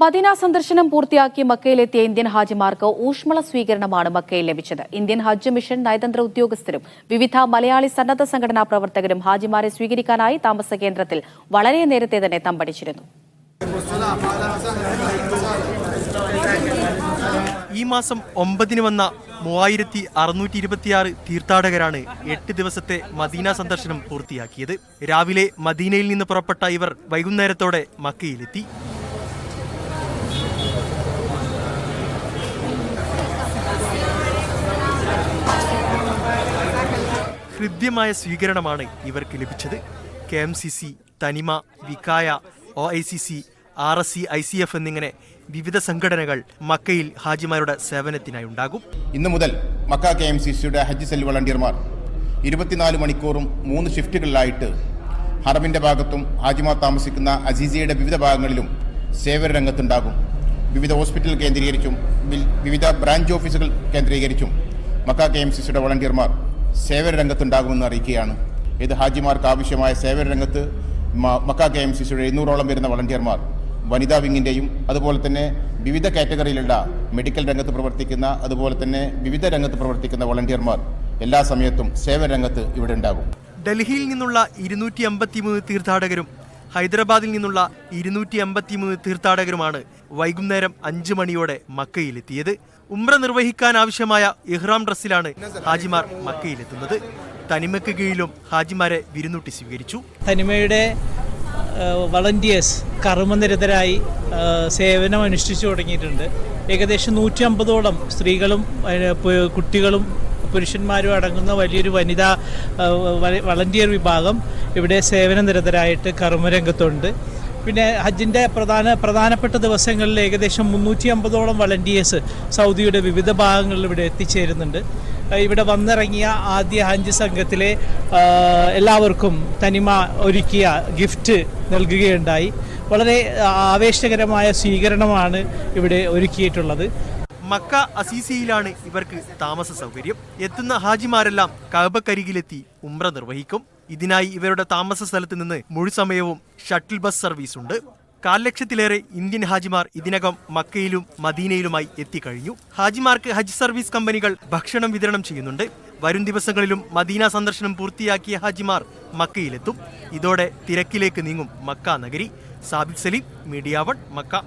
Medina സന്ദർശനം പൂർത്തിയാക്കി മക്കയിലെത്തിയ Indian ഹാജിമാർക്ക് ഊഷ്മള സ്വീകരണമാണ് മക്കയിൽ ലഭിച്ചത്. ഇന്ത്യൻ ഹജ്ജ് മിഷൻ നയതന്ത്ര ഉദ്യോഗസ്ഥരും വിവിധ മലയാളി സന്നദ്ധ സംഘടനാ പ്രവർത്തകരും ഹാജിമാരെ സ്വീകരിക്കാനായി താമസ കേന്ദ്രത്തിൽ വളരെ നേരത്തെ തന്നെ തമ്പടിച്ചിരുന്നു. ഈ മാസം 9 വന്ന 3626 തീർത്ഥാടകരാണ് 8 ദിവസത്തെ മദീന സന്ദർശനം പൂർത്തിയാക്കിയത്. രാവിലെ മദീനയിൽ നിന്ന് പുറപ്പെട്ട ഇവർ വൈകുന്നേരത്തോടെ മക്കയിലെത്തി. ഹൃദ്യമായ സ്വീകരണമാണ് ഇവർക്ക് ലഭിച്ചത്. KMCC, തനിമ, വികായ, OICC, RSC, ICF എന്നിങ്ങനെ വിവിധ സംഘടനകൾ മക്കയിൽ ഹാജിമാരുടെ സേവനത്തിനായി ഉണ്ടാകും. ഇന്നു മുതൽ മക്ക KMCCയുടെ ഹജ്ജ് സെൽ വളണ്ടിയർമാർ 24 മണിക്കൂറും 3 ഷിഫ്റ്റുകളിലായിട്ട് ഹറമിന്റെ ഭാഗത്തും ഹാജിമാർ താമസിക്കുന്ന അസീസിയയുടെ വിവിധ ഭാഗങ്ങളിലും സേവന രംഗത്തുണ്ടാകും. വിവിധ ഹോസ്പിറ്റൽ കേന്ദ്രീകരിച്ചും വിവിധ ബ്രാഞ്ച് ഓഫീസുകൾ കേന്ദ്രീകരിച്ചും മക്ക KMCCയുടെ വളണ്ടിയർമാർ സേവന രംഗത്തുണ്ടാകുമെന്ന് അറിയിക്കുകയാണ്. ഇത് ഹാജിമാർക്ക് ആവശ്യമായ സേവന രംഗത്ത് മക്ക KMCCയുടെ 200ഓളം വരുന്ന വളണ്ടിയർമാർ വനിതാ വിങ്ങിൻ്റെയും അതുപോലെ തന്നെ വിവിധ കാറ്റഗറിയിലുള്ള മെഡിക്കൽ രംഗത്ത് പ്രവർത്തിക്കുന്ന അതുപോലെ തന്നെ വിവിധ രംഗത്ത് പ്രവർത്തിക്കുന്ന വളണ്ടിയർമാർ എല്ലാ സമയത്തും സേവന രംഗത്ത് ഇവിടെ ഉണ്ടാകും. ഡൽഹിയിൽ നിന്നുള്ള 253 തീർത്ഥാടകരും ഹൈദരാബാദിൽ നിന്നുള്ള 253 തീർത്ഥാടകരുമാണ് വൈകുന്നേരം 5 മണിയോടെ മക്കയിലെത്തിയത്. ഉംറ നിർവഹിക്കാൻ ആവശ്യമായ ഇഹ്റാം ഡ്രസ്സിലാണ് ഹാജിമാർ മക്കയിലെത്തുന്നത്. തനിമയ്ക്ക് കീഴിലും ഹാജിമാരെ വിരുന്നൂട്ടി സ്വീകരിച്ചു. തനിമയുടെ വളണ്ടിയേഴ്സ് കർമ്മനിരതരായി സേവനം അനുഷ്ഠിച്ചു തുടങ്ങിയിട്ടുണ്ട്. ഏകദേശം 150ഓളം സ്ത്രീകളും കുട്ടികളും പുരുഷന്മാരും അടങ്ങുന്ന വലിയൊരു വനിതാ വളണ്ടിയർ വിഭാഗം ഇവിടെ സേവനനിരതരായിട്ട് കർമ്മരംഗത്തുണ്ട്. പിന്നെ ഹജ്ജിൻ്റെ പ്രധാനപ്പെട്ട ദിവസങ്ങളിൽ ഏകദേശം 350ഓളം വളണ്ടിയേഴ്സ് സൗദിയുടെ വിവിധ ഭാഗങ്ങളിൽ ഇവിടെ എത്തിച്ചേരുന്നുണ്ട്. ഇവിടെ വന്നിറങ്ങിയ ആദ്യ ഹജ്ജ് സംഘത്തിലെ എല്ലാവർക്കും തനിമ ഒരുക്കിയ ഗിഫ്റ്റ് നൽകുകയുണ്ടായി. വളരെ ആവേശകരമായ സ്വീകരണമാണ് ഇവിടെ ഒരുക്കിയിട്ടുള്ളത്. മക്ക അസീസിയിലാണ് ഇവർക്ക് താമസ സൗകര്യം. എത്തുന്ന ഹാജിമാരെല്ലാം കഅബക്കരികിലെത്തി ഉംറ നിർവഹിക്കും. ഇതിനായി ഇവരുടെ താമസ സ്ഥലത്ത് നിന്ന് മുഴുസമയവും ഷട്ടിൽ ബസ് സർവീസ് ഉണ്ട്. 1.25 ലക്ഷത്തിലേറെ ഇന്ത്യൻ ഹാജിമാർ ഇതിനകം മക്കയിലും മദീനയിലുമായി എത്തിക്കഴിഞ്ഞു. ഹാജിമാർക്ക് ഹജ്ജ് സർവീസ് കമ്പനികൾ ഭക്ഷണം വിതരണം ചെയ്യുന്നുണ്ട്. വരും ദിവസങ്ങളിലും മദീന സന്ദർശനം പൂർത്തിയാക്കിയ ഹാജിമാർ മക്കയിലെത്തും. ഇതോടെ തിരക്കിലേക്ക് നീങ്ങും മക്ക നഗരി. Sabith Saleem, media 1, Mecca.